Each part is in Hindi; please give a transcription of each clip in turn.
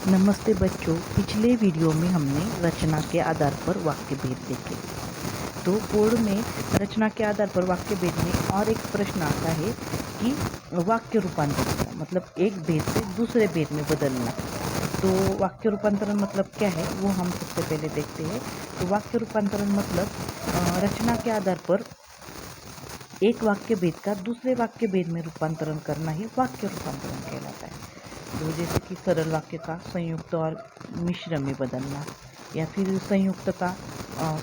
नमस्ते बच्चों, पिछले वीडियो में हमने रचना के आधार पर वाक्य भेद देखे। तो बोर्ड में रचना के आधार पर वाक्य भेद में और एक प्रश्न आता है कि वाक्य रूपांतरण मतलब एक भेद से दूसरे भेद में बदलना। तो वाक्य रूपांतरण मतलब क्या है वो हम सबसे पहले देखते हैं। तो वाक्य रूपांतरण मतलब रचना के आधार पर एक वाक्य भेद का दूसरे वाक्य भेद में रूपांतरण करना ही वाक्य रूपांतरण कहलाता है। तो जैसे कि सरल वाक्य का संयुक्त और मिश्र में बदलना, या फिर संयुक्त का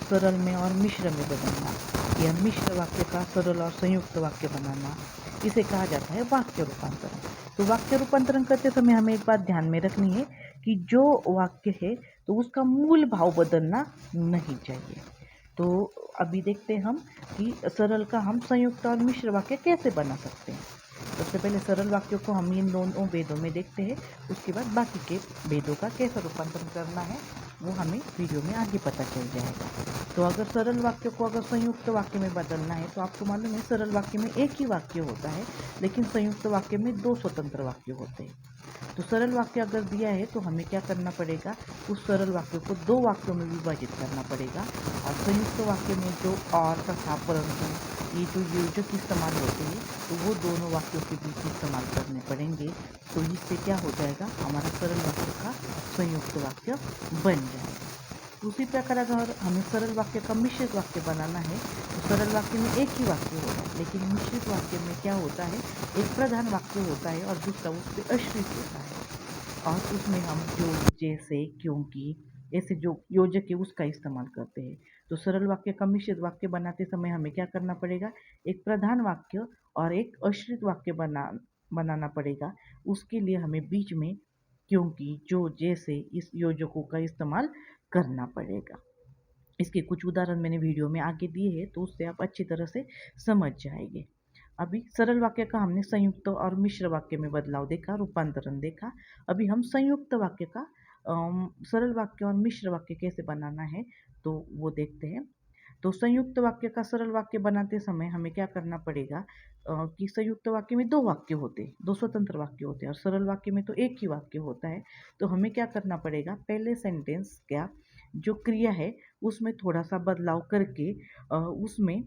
सरल में और मिश्र में बदलना, या मिश्र वाक्य का सरल और संयुक्त वाक्य बनाना, इसे कहा जाता है वाक्य रूपांतरण। तो वाक्य रूपांतरण करते समय हमें एक बात ध्यान में रखनी है कि जो वाक्य है तो उसका मूल भाव बदलना नहीं चाहिए। तो अभी देखते हैं हम कि सरल का हम संयुक्त और मिश्र वाक्य कैसे बना सकते हैं। सबसे पहले सरल वाक्यों को हम इन दोनों भेदों में देखते हैं, उसके बाद बाकी के भेदों का कैसे रूपांतरण करना है वो हमें वीडियो में आगे पता चल जाएगा। तो अगर सरल वाक्यों को अगर संयुक्त वाक्य में बदलना है तो आपको मालूम है सरल वाक्य में एक ही वाक्य होता है, लेकिन संयुक्त वाक्य में दो स्वतंत्र वाक्य होते हैं। तो सरल वाक्य अगर दिया है तो हमें क्या करना पड़ेगा, उस सरल वाक्य को दो वाक्यों में विभाजित करना पड़ेगा। और संयुक्त वाक्य में जो और तथा परंतु ये जो योजक इस्तेमाल होते हैं तो वो दोनों वाक्यों के बीच इस्तेमाल करने पड़ेंगे। तो इससे क्या हो जाएगा, हमारा सरल वाक्य का संयुक्त वाक्य बन जाएगा। उसी प्रकार अगर हमें सरल वाक्य का मिश्रित वाक्य बनाना है तो सरल वाक्य में एक ही वाक्य होगा, लेकिन मिश्रित वाक्य में क्या होता है, एक प्रधान वाक्य होता है और दूसरा उस पर आश्रित होता है। और उसमें हम जो, जैसे, क्योंकि ऐसे जो योजक है उसका इस्तेमाल करते हैं। तो सरल वाक्य का मिश्रित वाक्य बनाते समय हमें क्या करना पड़ेगा, एक प्रधान वाक्य और एक आश्रित वाक्य बनाना पड़ेगा। उसके लिए हमें बीच में क्योंकि, जो, जैसे इस योजकों का इस्तेमाल करना पड़ेगा। इसके कुछ उदाहरण मैंने वीडियो में आगे दिए हैं, तो उससे आप अच्छी तरह से समझ जाएंगे। अभी सरल वाक्य का हमने संयुक्त और मिश्र वाक्य में बदलाव देखा, रूपांतरण देखा। अभी हम संयुक्त वाक्य का सरल वाक्य और मिश्र वाक्य कैसे बनाना है तो वो देखते हैं। तो संयुक्त वाक्य का सरल वाक्य बनाते समय हमें क्या करना पड़ेगा, कि संयुक्त वाक्य में दो वाक्य होते हैं, दो स्वतंत्र वाक्य होते हैं, और सरल वाक्य में तो एक ही वाक्य होता है। तो हमें क्या करना पड़ेगा, पहले सेंटेंस क्या जो क्रिया है उसमें थोड़ा सा बदलाव करके उसमें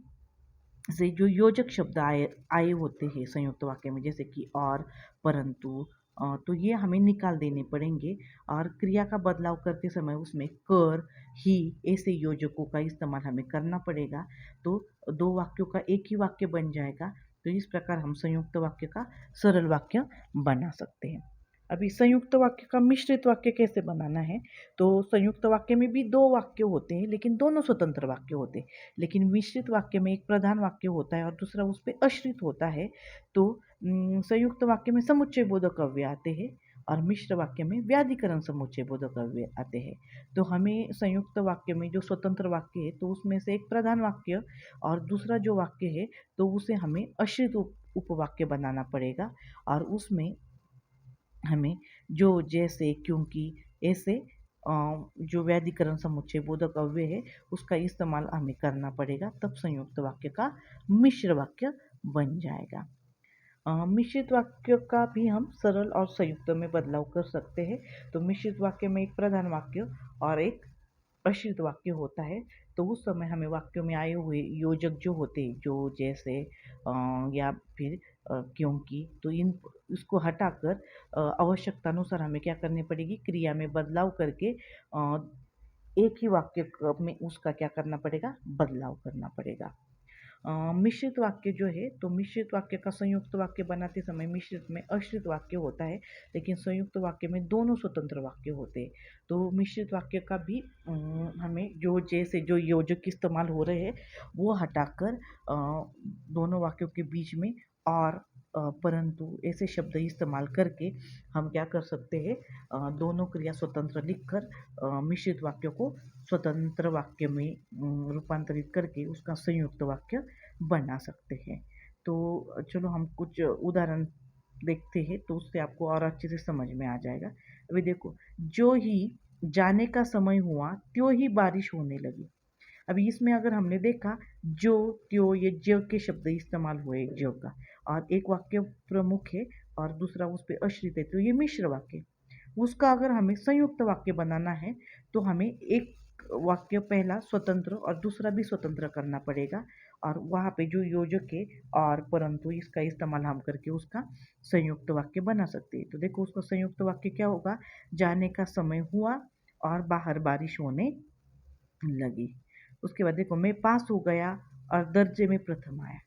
से जो योजक शब्द आए आए होते हैं संयुक्त वाक्य में, जैसे कि और, परंतु, तो ये हमें निकाल देने पड़ेंगे। और क्रिया का बदलाव करते समय उसमें कर, ही, ऐसे योजकों का इस्तेमाल हमें करना पड़ेगा। तो दो वाक्यों का एक ही वाक्य बन जाएगा। तो इस प्रकार हम संयुक्त वाक्य का सरल वाक्य बना सकते हैं। अभी संयुक्त वाक्य का मिश्रित वाक्य कैसे बनाना है, तो संयुक्त वाक्य में भी दो वाक्य होते हैं लेकिन दोनों स्वतंत्र वाक्य होते हैं। लेकिन मिश्रित वाक्य में एक प्रधान वाक्य होता है और दूसरा उस पर आश्रित होता है। तो संयुक्त वाक्य में समुच्चय बोधक अव्यय आते हैं और मिश्र वाक्य में व्याधिकरण समुच्चय बोधक अव्यय आते हैं। तो हमें संयुक्त वाक्य में जो स्वतंत्र वाक्य है तो उसमें से एक प्रधान वाक्य और दूसरा जो वाक्य है तो उसे हमें आश्रित उपवाक्य बनाना पड़ेगा। और उसमें हमें जो, जैसे, क्योंकि, ऐसे जो व्याधिकरण समुच्चय बोधक अव्यय है उसका इस्तेमाल हमें करना पड़ेगा, तब संयुक्त वाक्य का मिश्र वाक्य बन जाएगा। मिश्रित वाक्य का भी हम सरल और संयुक्त में बदलाव कर सकते हैं। तो मिश्रित वाक्य में एक प्रधान वाक्य और एक आश्रित वाक्य होता है। तो उस समय हमें वाक्यों में आए हुए योजक जो होते हैं, जो, जैसे, या फिर क्योंकि, तो इन इसको हटाकर आवश्यकता अनुसार हमें क्या करनी पड़ेगी, क्रिया में बदलाव करके एक ही वाक्य में उसका क्या करना पड़ेगा, बदलाव करना पड़ेगा। मिश्रित वाक्य जो है तो मिश्रित वाक्य का संयुक्त वाक्य बनाते समय मिश्रित में आश्रित वाक्य होता है, लेकिन संयुक्त वाक्य में दोनों स्वतंत्र वाक्य होते हैं। तो मिश्रित वाक्य का भी हमें जो, जैसे, जो योजक इस्तेमाल हो रहे हैं वो हटाकर दोनों वाक्यों के बीच में और, परंतु ऐसे शब्द इस्तेमाल करके हम क्या कर सकते हैं, दोनों क्रिया स्वतंत्र लिखकर मिश्रित वाक्यों को स्वतंत्र वाक्य में रूपांतरित करके उसका संयुक्त वाक्य बना सकते हैं। तो चलो हम कुछ उदाहरण देखते हैं तो उससे आपको और अच्छे से समझ में आ जाएगा। अभी देखो, जो ही जाने का समय हुआ त्यों ही बारिश होने लगी। अभी इसमें अगर हमने देखा, जो, त्यो, ये ज्यो के शब्द इस्तेमाल हुए ज्यो का, और एक वाक्य प्रमुख है और दूसरा उस पर आश्रित है, तो ये मिश्र वाक्य। उसका अगर हमें संयुक्त वाक्य बनाना है तो हमें एक वाक्य पहला स्वतंत्र और दूसरा भी स्वतंत्र करना पड़ेगा, और वहाँ पे जो योजक है और परंतु इसका इस्तेमाल हम करके उसका संयुक्त वाक्य बना सकते हैं। तो देखो उसका संयुक्त वाक्य क्या होगा, जाने का समय हुआ और बाहर बारिश होने लगी। उसके बाद देखो मैं पास हो गया और दर्जे में प्रथम आया।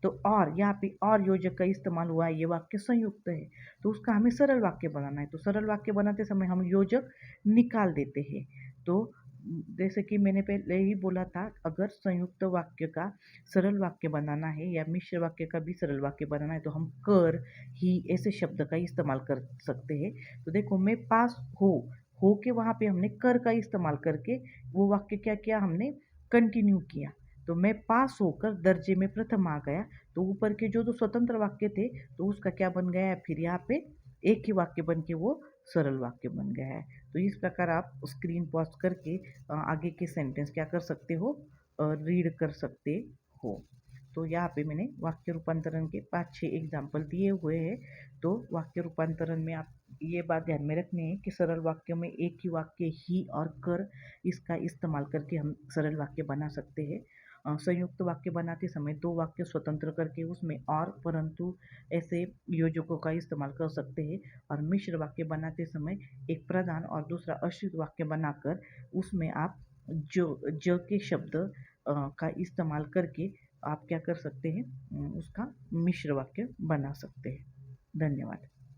तो और यहाँ पे और योजक का इस्तेमाल हुआ है, ये वाक्य संयुक्त है, तो उसका हमें सरल वाक्य बनाना है। तो सरल वाक्य बनाते समय हम योजक निकाल देते हैं। तो जैसे कि मैंने पहले ही बोला था, अगर संयुक्त वाक्य का सरल वाक्य बनाना है या मिश्र वाक्य का भी सरल वाक्य बनाना है तो हम कर, ही ऐसे शब्द का इस्तेमाल कर सकते हैं। तो देखो मैं पास हो के वहाँ पे हमने कर का इस्तेमाल करके वो वाक्य क्या किया, हमने कंटिन्यू किया। तो मैं पास होकर दर्जे में प्रथम आ गया, तो ऊपर के जो स्वतंत्र वाक्य थे तो उसका क्या बन गया है, फिर यहाँ पे एक ही वाक्य बन के वो सरल वाक्य बन गया है। तो इस प्रकार आप स्क्रीन पॉज करके आगे के सेंटेंस क्या कर सकते हो, रीड कर सकते हो। तो यहाँ पे मैंने वाक्य रूपांतरण के 5-6 एग्जाम्पल दिए हुए हैं। तो वाक्य रूपांतरण में आप ये बात ध्यान में रखनी है कि सरल वाक्य में एक ही वाक्य ही और कर इसका इस्तेमाल करके हम सरल वाक्य बना सकते हैं। संयुक्त वाक्य बनाते समय दो वाक्य स्वतंत्र करके उसमें और परंतु ऐसे योजकों का इस्तेमाल कर सकते हैं, और मिश्र वाक्य बनाते समय एक प्रधान और दूसरा आश्रित वाक्य बनाकर उसमें आप जो ज के शब्द का इस्तेमाल करके आप क्या कर सकते हैं, उसका मिश्र वाक्य बना सकते हैं। धन्यवाद।